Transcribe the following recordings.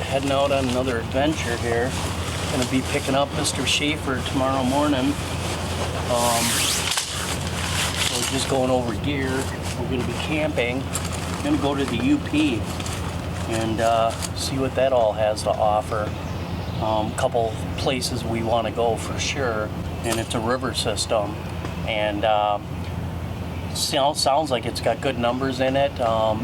heading out on another adventure here. Gonna be picking up Mr. Schaefer tomorrow morning. So just going over gear. We're gonna be camping. I'm gonna go to the UP and see what that all has to offer. Couple places we want to go for sure, and it's a river system, and sounds like it's got good numbers in it.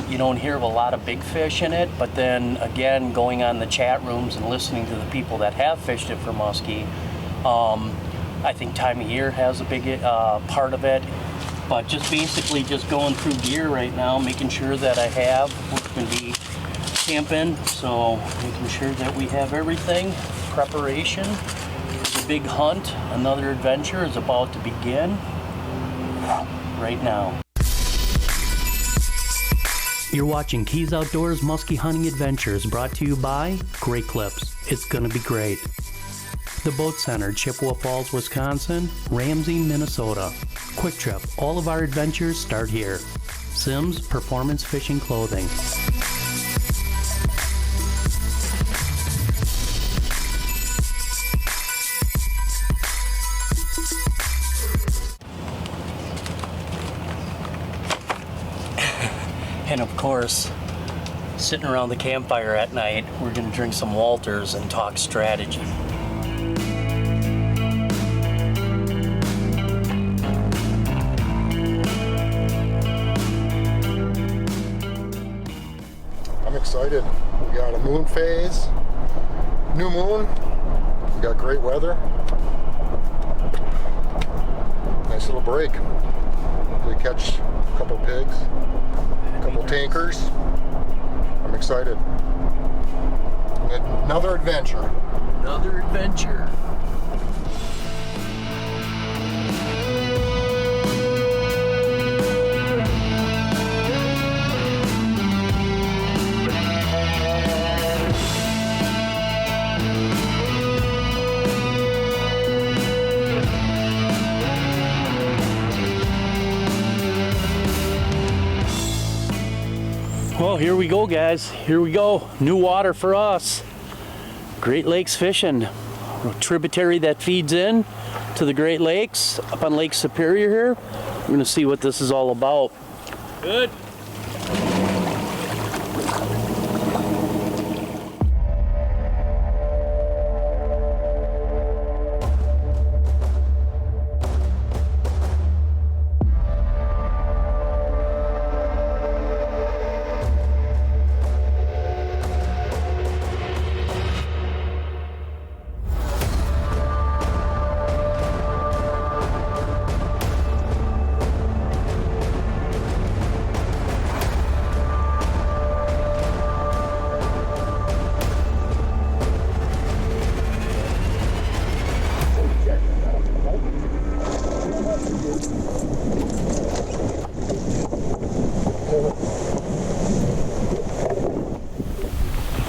You don't hear of a lot of big fish in it, but then again, going on the chat rooms and listening to the people that have fished it for muskie, I think time of year has a big part of it. But just basically just going through gear right now, making sure that I have what's going to be camping, so making sure that we have everything. Preparation. It's a big hunt. Another adventure is about to begin right now. You're watching Keys Outdoors Muskie Hunting Adventures, brought to you by Great Clips. It's gonna be great. The Boat Center, Chippewa Falls, Wisconsin, Ramsey, Minnesota. Kwik Trip. All of our adventures start here. Simms Performance Fishing Clothing. And of course, sitting around the campfire at night, we're going to drink some Walters and talk strategy. I'm excited. We got a moon phase, new moon, we got great weather. Nice little break. We catch a couple pigs. Couple tankers. I'm excited. Another adventure. Another adventure. Well, here we go, guys. Here we go. New water for us. Great Lakes fishing. A tributary that feeds in to the Great Lakes up on Lake Superior here. We're going to see what this is all about. Good.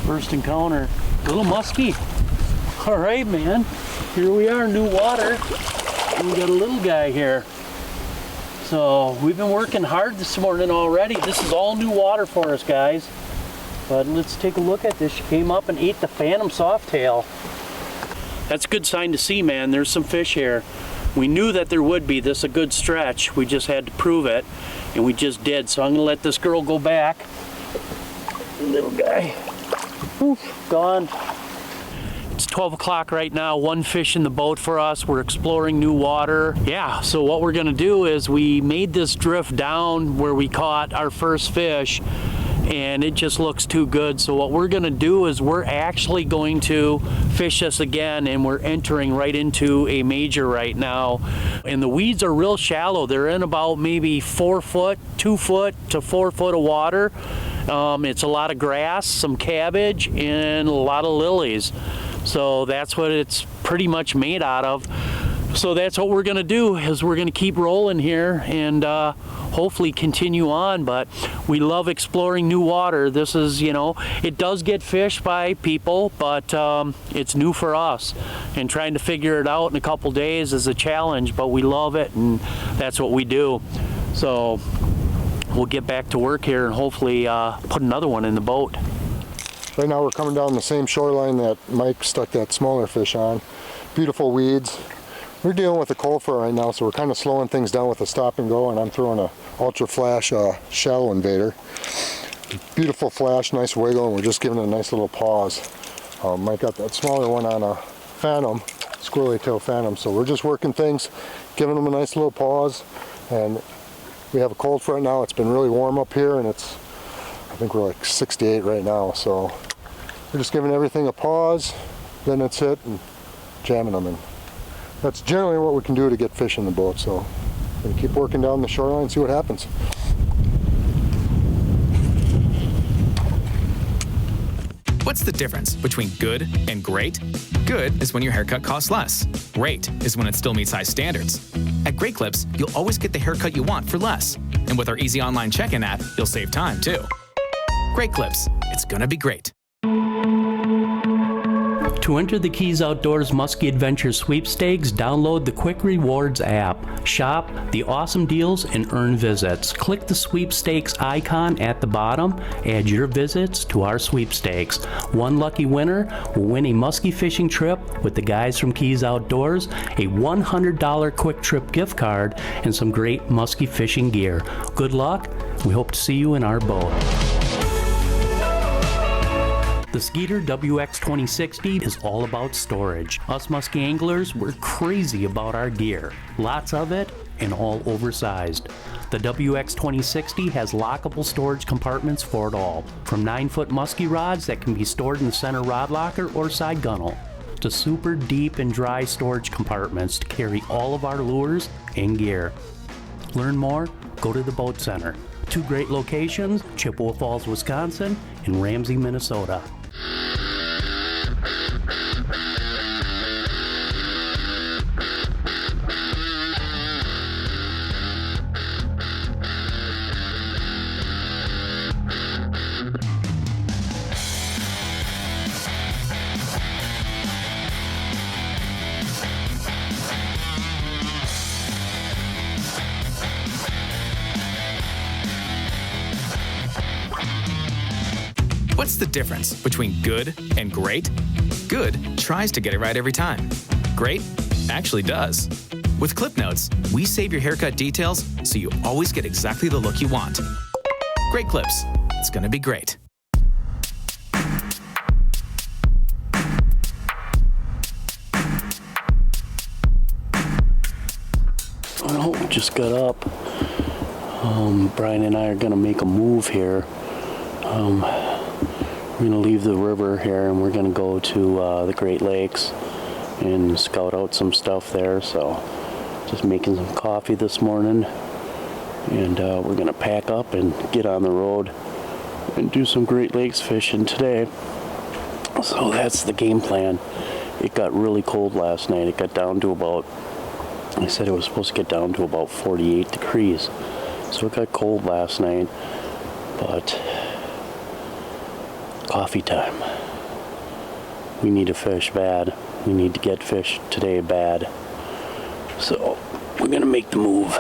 First encounter, little muskie. All right, man, here we are, new water, and we got a little guy here. So we've been working hard this morning already. This is all new water for us, guys. But let's take a look at this. She came up and ate the phantom softtail. That's a good sign to see, man. There's some fish here. We knew that there would be. This is a good stretch. We just had to prove it, and we just did. So I'm gonna let this girl go back. Little guy. Oof, gone. It's 12 o'clock right now, one fish in the boat for us. We're exploring new water. Yeah, so what we're gonna do is we made this drift down where we caught our first fish, and it just looks too good. So what we're gonna do is we're actually going to fish this again, and we're entering right into a major right now. And the weeds are real shallow. They're in about maybe 4 foot, 2 foot to 4 foot of water. It's a lot of grass, some cabbage, and a lot of lilies. So that's what it's pretty much made out of. So that's what we're gonna do, is we're gonna keep rolling here and hopefully continue on. But we love exploring new water. This is, you know, it does get fished by people, but it's new for us. And trying to figure it out in a couple days is a challenge, but we love it, and that's what we do. So we'll get back to work here and hopefully put another one in the boat. Right now we're coming down the same shoreline that Mike stuck that smaller fish on. Beautiful weeds. We're dealing with a cold front right now, so we're kind of slowing things down with a stop and go, and I'm throwing a ultra flash shallow invader. Beautiful flash, nice wiggle, and we're just giving it a nice little pause. Mike got that smaller one on a phantom, squirrely tail phantom, so we're just working things, giving them a nice little pause. And we have a cold front now. It's been really warm up here, and it's, I think we're like 68 right now, so we're just giving everything a pause, then that's it, and jamming them in. That's generally what we can do to get fish in the boat, so we're gonna keep working down the shoreline and see what happens. What's the difference between good and great? Good is when your haircut costs less. Great is when it still meets high standards. At Great Clips, you'll always get the haircut you want for less. And with our easy online check-in app, you'll save time too. Great Clips, it's gonna be great. To enter the Keys Outdoors Musky Adventure sweepstakes, download the Kwik Rewards app. Shop the awesome deals and earn visits. Click the sweepstakes icon at the bottom. Add your visits to our sweepstakes. One lucky winner will win a musky fishing trip with the guys from Keys Outdoors, a $100 Kwik Trip gift card, and some great musky fishing gear. Good luck. We hope to see you in our boat. The Skeeter WX2060 is all about storage. Us musky anglers, we're crazy about our gear. Lots of it, and all oversized. The WX2060 has lockable storage compartments for it all, from 9-foot musky rods that can be stored in the center rod locker or side gunnel, to super deep and dry storage compartments to carry all of our lures and gear. Learn more? Go to the Boat Center. 2 great locations, Chippewa Falls, Wisconsin, and Ramsey, Minnesota. What's the difference between good and great? Good tries to get it right every time. Great actually does. With Clip Notes, we save your haircut details so you always get exactly the look you want. Great Clips. It's gonna be great. Well, just got up. Brian and I are gonna make a move here. We're gonna leave the river here and we're gonna go to the Great Lakes and scout out some stuff there. So just making some coffee this morning, and we're gonna pack up and get on the road and do some Great Lakes fishing today. So that's the game plan. It got really cold last night. It got down to about, I said it was supposed to get down to about 48 degrees. So it got cold last night, but coffee time. We need to fish bad. We need to get fish today bad. So we're gonna make the move.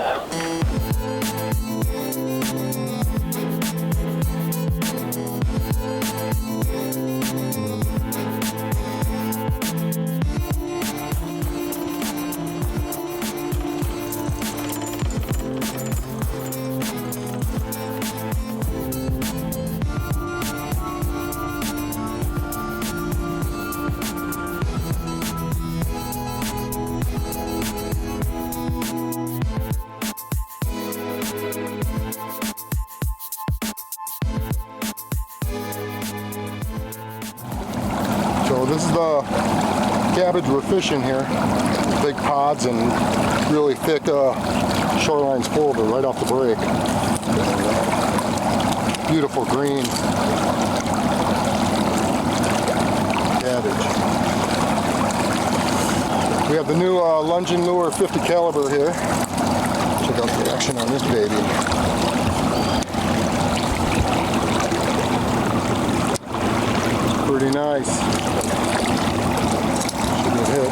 So this is the cabbage we're fishing here. Big pods and really thick shorelines full of it right off the break. Beautiful green cabbage. We have the new Llungen Lure 50 caliber here. Check out the action on this baby. Pretty nice. Should get hit.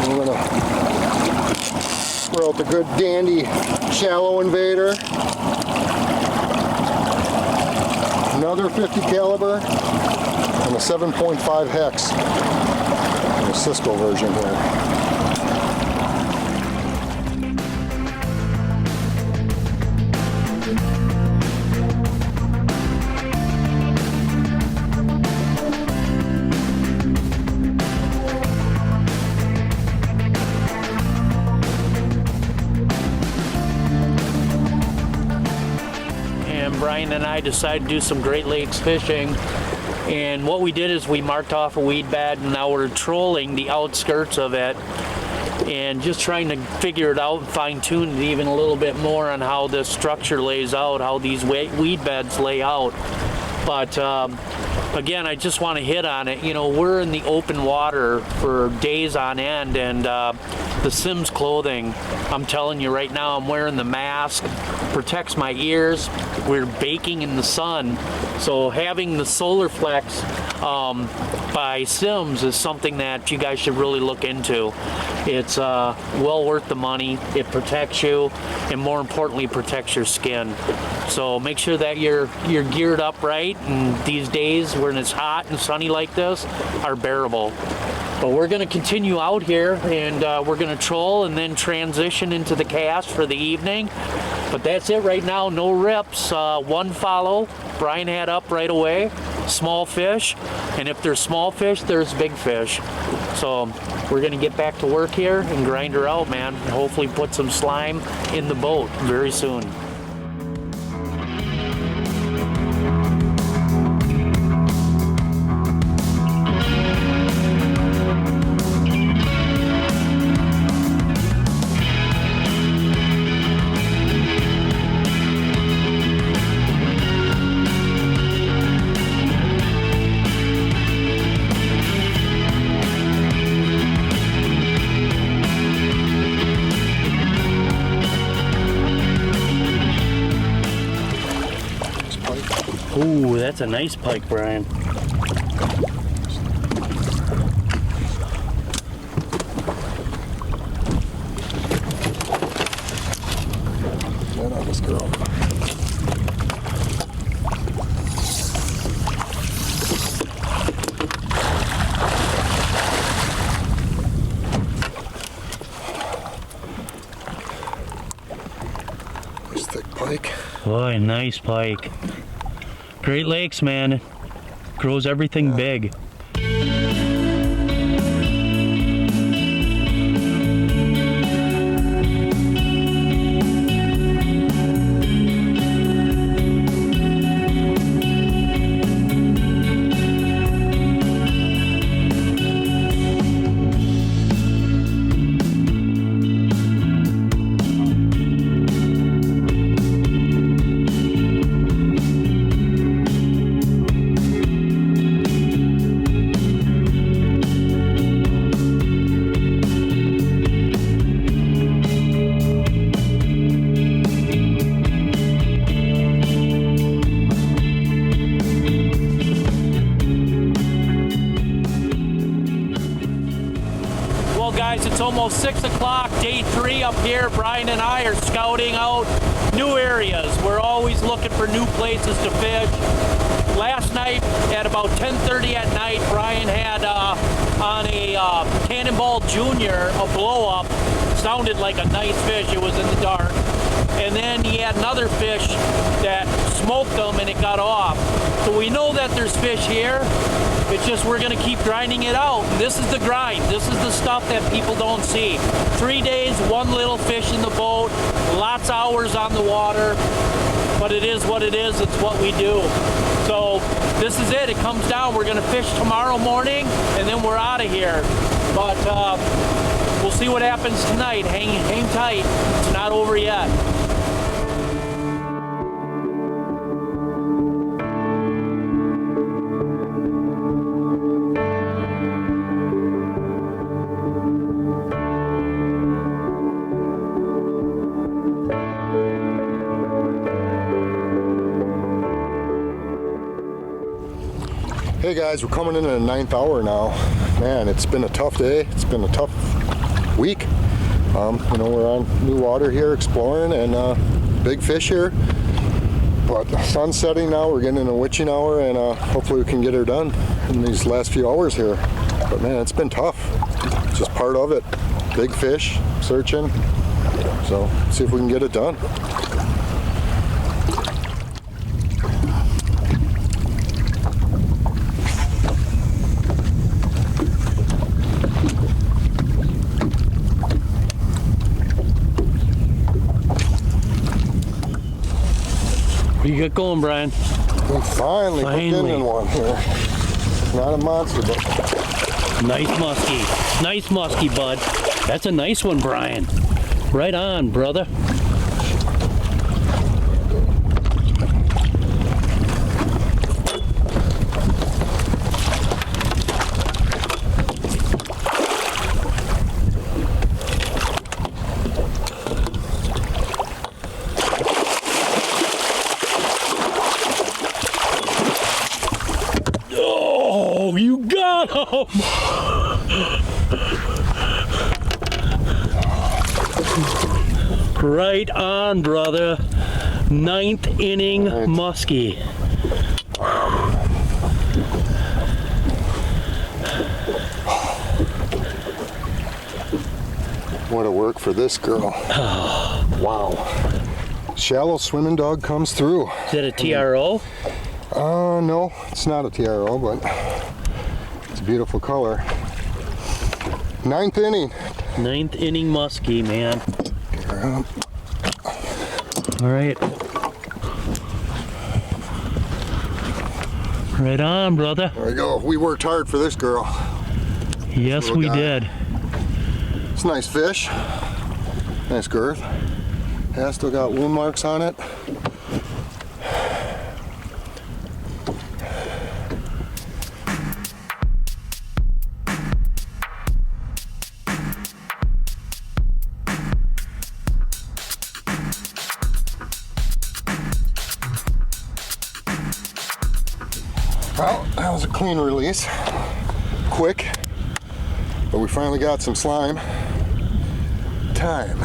And we're gonna throw out the good dandy shallow invader. Another 50 caliber and a 7.5 hex. The Cisco version here. Brian and I decided to do some Great Lakes fishing, and what we did is we marked off a weed bed, and now we're trolling the outskirts of it and just trying to figure it out and fine-tune it even a little bit more on how this structure lays out, how these weed beds lay out. But again, I just want to hit on it. You know, we're in the open water for days on end, and the Simms clothing, I'm telling you right now, I'm wearing the mask, protects my ears. We're baking in the sun, so having the Solar Flex by Simms is something that you guys should really look into. It's well worth the money. It protects you, and more importantly, protects your skin. So make sure that you're geared up right, and these days when it's hot and sunny like this are bearable. But we're going to continue out here, and we're going to troll and then transition into the cast for the evening. But that's it right now. No rips. One follow. Brian had up right away. Small fish. And if there's small fish, there's big fish. So we're going to get back to work here and grind her out, man. And hopefully put some slime in the boat very soon. Ooh, that's a nice pike, Brian. Right on this girl. Nice thick pike. Boy, nice pike. Great Lakes, man. It grows everything big. It's almost 6 o'clock, day 3 up here. Brian and I are scouting out new areas. We're always looking for new places to fish. Last night at about 10:30 at night, Brian had on a Cannonball Junior a blow up. Sounded like a nice fish. It was in the dark. And then he had another fish that smoked him and it got off. So we know that there's fish here. It's just we're gonna keep grinding it out. This is the grind. This is the stuff that people don't see. 3 days, one little fish in the boat, lots of hours on the water, but it is what it is. It's what we do. So this is it. It comes down. We're gonna fish tomorrow morning and then we're out of here. But we'll see what happens tonight. Hang tight. It's not over yet. Hey guys, we're coming into the 9th hour now. Man, it's been a tough day. It's been a tough week. You know, we're on new water here exploring and big fish here. But the sun's setting now, we're getting in a witching hour, and hopefully we can get her done in these last few hours here. But man, it's been tough. It's just part of it. Big fish, searching. So, see if we can get it done. What you got going, Brian? We finally hooked in one here. Not a monster, but nice musky. Nice musky, bud. That's a nice one, Brian. Right on, brother. Oh, you got him! Right on, brother. 9th inning muskie. What a work for this girl. Wow. Shallow swimming dog comes through. Is that a TRO? No, it's not a TRO, but it's a beautiful color. 9th inning. 9th inning muskie, man. All right. Right on, brother. There we go. We worked hard for this girl. Yes, we did. It's a nice fish. Nice girth. Yeah, still got wound marks on it. Well, that was a clean release. Quick, but we finally got some slime. Time.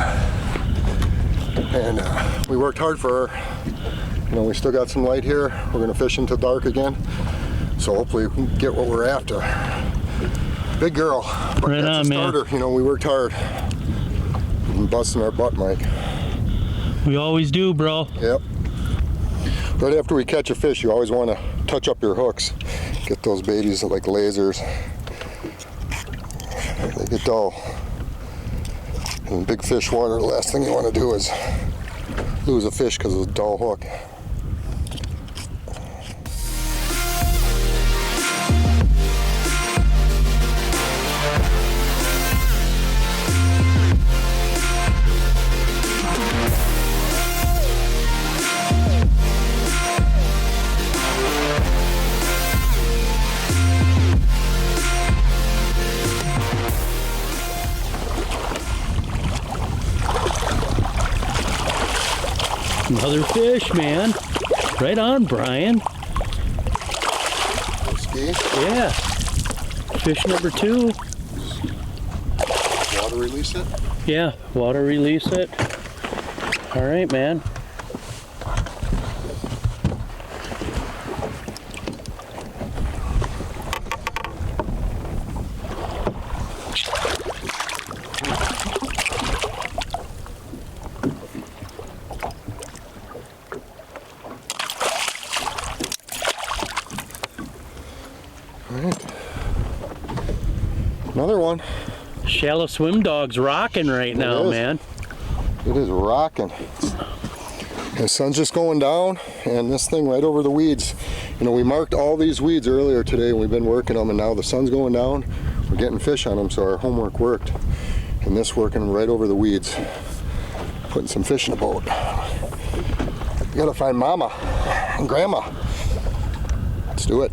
And we worked hard for her. You know, we still got some light here. We're gonna fish until dark again. So hopefully we can get what we're after. Big girl, but right that's on, a starter. Man. You know, we worked hard. We've been busting our butt, Mike. We always do, bro. Yep. Right after we catch a fish, you always want to touch up your hooks. Get those babies like lasers. They get dull. In big fish water, the last thing you want to do is lose a fish because of a dull hook. Another fish, man. Right on, Brian. Musky. Yeah. Fish number 2. Water release it? Yeah, water release it. All right, man. Another one. Shallow swim dog's rocking right now, man. It is rocking. The sun's just going down, and this thing right over the weeds. You know, we marked all these weeds earlier today, and we've been working them, and now the sun's going down. We're getting fish on them, so our homework worked. And this working right over the weeds. Putting some fish in the boat. We gotta find Mama and Grandma. Let's do it.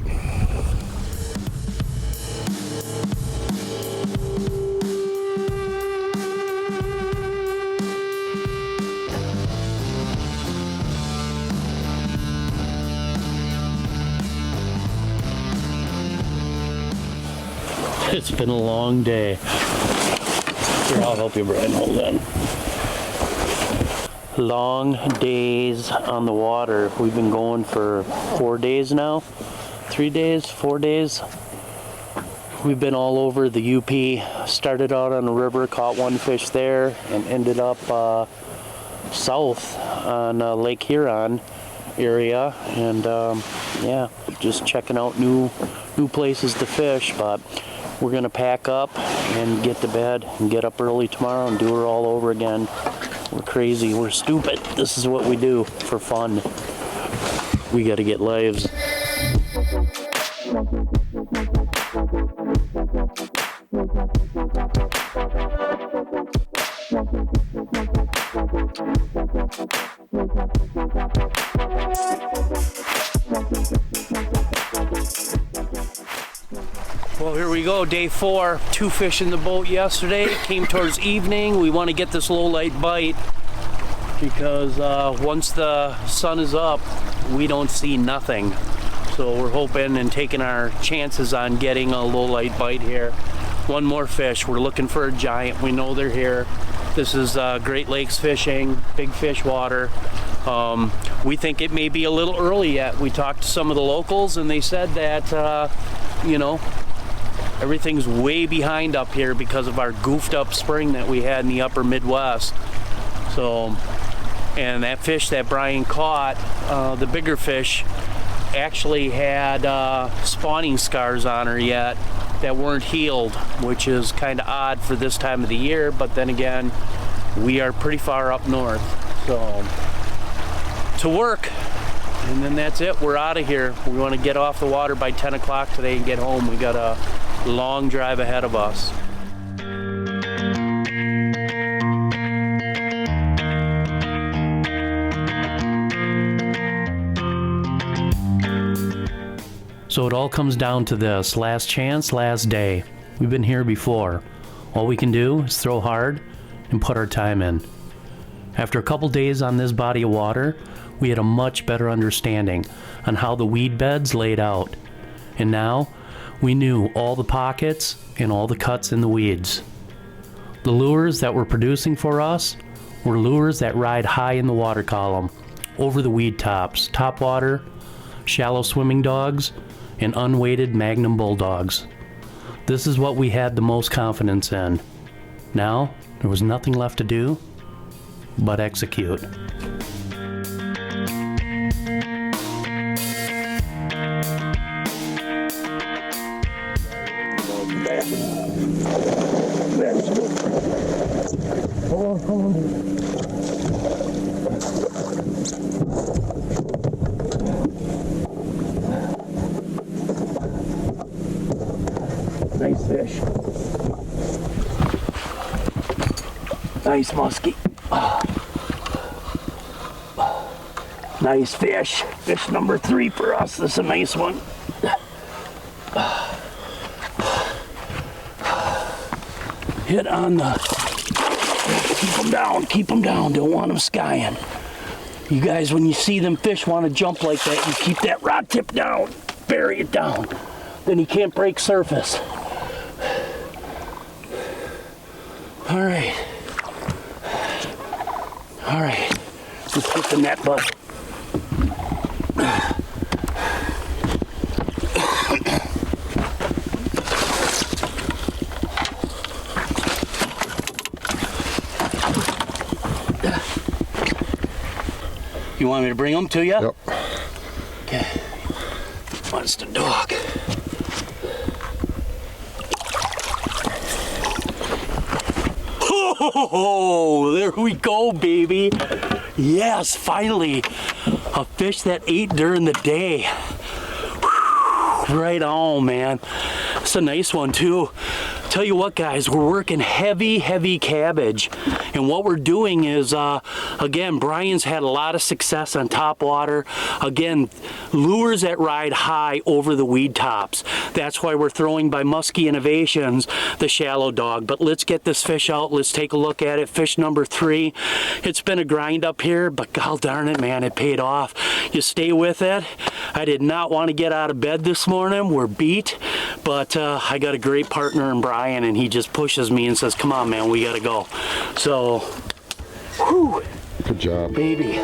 It's been a long day. Here, I'll help you, Brian. Hold on. long days on the water. We've been going for 4 days now. 3 days, 4 days. We've been all over the UP. Started out on the river, caught one fish there, and ended up south on Lake Huron area. And yeah, just checking out new places to fish. But we're gonna pack up and get to bed and get up early tomorrow and do it all over again. We're crazy, we're stupid. This is what we do for fun. We gotta get lives. Well, here we go, day 4. 2 fish in the boat yesterday. Came towards evening. We want to get this low light bite because once the sun is up, we don't see nothing. So we're hoping and taking our chances on getting a low light bite here. One more fish. We're looking for a giant. We know they're here. This is Great Lakes fishing, big fish water. We think it may be a little early yet. We talked to some of the locals and they said that, you know, everything's way behind up here because of our goofed up spring that we had in the upper Midwest. So, and that fish that Brian caught, the bigger fish, actually had spawning scars on her yet that weren't healed, which is kind of odd for this time of the year. But then again, we are pretty far up north. So, to work. And then that's it, we're out of here. We want to get off the water by 10 o'clock today and get home. We got a long drive ahead of us. So it all comes down to this, last chance, last day. We've been here before. All we can do is throw hard and put our time in. After a couple days on this body of water, we had a much better understanding on how the weed beds laid out. And now, we knew all the pockets and all the cuts in the weeds. The lures that were producing for us were lures that ride high in the water column, over the weed tops, top water, shallow swimming dogs, and unweighted Magnum bulldogs. This is what we had the most confidence in. Now, there was nothing left to do but execute. Nice fish. Nice musky. Nice fish. Fish number 3 for us. This is a nice one. Hit on the... Keep them down. Don't want them skying. You guys, when you see them fish want to jump like that, you keep that rod tip down. Bury it down. Then he can't break surface. All right. Let's get the net, bud. You want me to bring them to you? Yep. Okay. What's the dog? Oh, there we go, baby. Yes, finally. A fish that ate during the day. Whew, right on, man. It's a nice one, too. Tell you what, guys, we're working heavy cabbage. And what we're doing is, again, Brian's had a lot of success on top water. Again, lures that ride high over the weed tops. That's why we're throwing by Musky Innovations, the shallow dog. But let's get this fish out. Let's take a look at it. Fish number 3. It's been a grind up here, but god darn it, man, it paid off. You stay with it. I did not want to get out of bed this morning. We're beat, but I got a great partner in Brian, and he just pushes me and says, come on, man, we got to go. So, whew, Good job. Baby.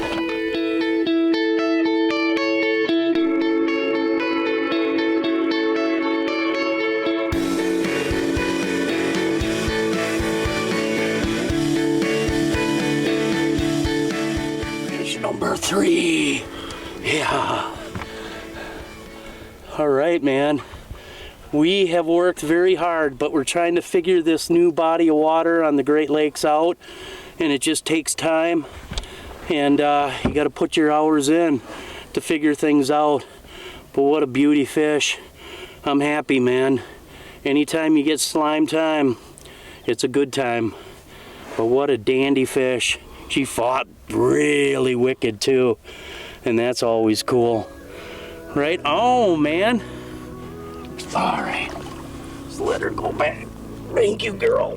Fish number 3. Yeah. All right, man. We have worked very hard, but we're trying to figure this new body of water on the Great Lakes out, and it just takes time, and you got to put your hours in to figure things out. But what a beauty fish. I'm happy, man. Anytime you get slime time, it's a good time. But what a dandy fish. She fought really wicked too, and that's always cool. Right? Oh, man. All right. Let's let her go back. Thank you, girl.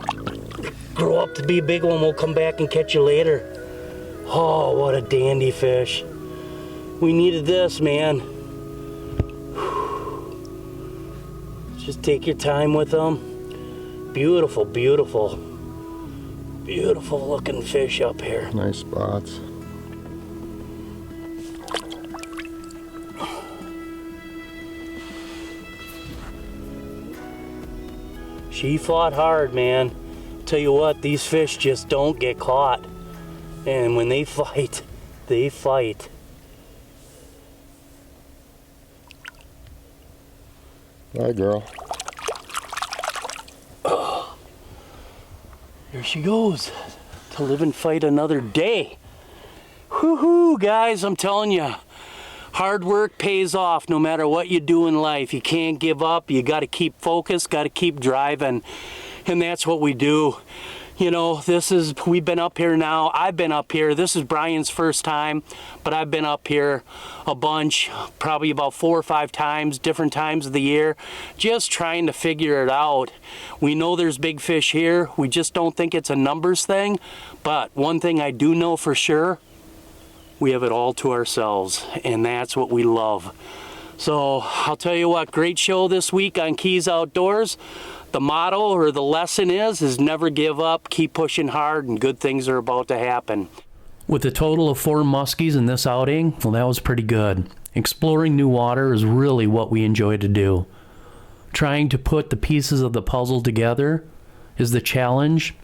Grow up to be a big one. We'll come back and catch you later. Oh, what a dandy fish. We needed this, man. Just take your time with them. Beautiful, beautiful, beautiful looking fish up here. Nice spots. She fought hard, man. Tell you what, these fish just don't get caught. And when they fight, they fight. Hi, girl. Oh, there she goes to live and fight another day. Woohoo, guys, I'm telling you. Hard work pays off no matter what you do in life. You can't give up. You got to keep focused, got to keep driving. And that's what we do. You know, we've been up here now. I've been up here. This is Brian's first time, but I've been up here a bunch, probably about 4 or 5 times, different times of the year, just trying to figure it out. We know there's big fish here. We just don't think it's a numbers thing. But one thing I do know for sure, we have it all to ourselves, and that's what we love. So I'll tell you what, great show this week on Keys Outdoors. The motto or the lesson is never give up, keep pushing hard, and good things are about to happen. With a total of 4 muskies in this outing, well, that was pretty good. Exploring new water is really what we enjoy to do. Trying to put the pieces of the puzzle together is the challenge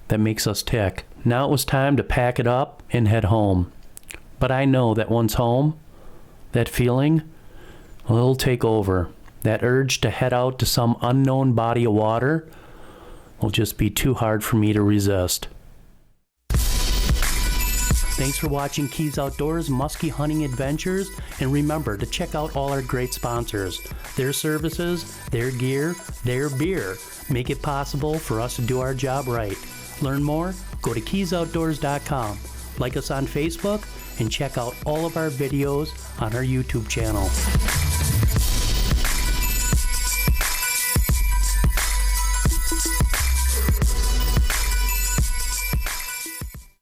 that makes us tick. Now it was time to pack it up and head home. But I know that once home, that feeling, well, it'll take over. That urge to head out to some unknown body of water will just be too hard for me to resist. Thanks for watching Keys Outdoors Musky Hunting Adventures, and remember to check out all our great sponsors. Their services, their gear, their beer make it possible for us to do our job right. Learn more? Go to keysoutdoors.com. Like us on Facebook, and check out all of our videos on our YouTube channel.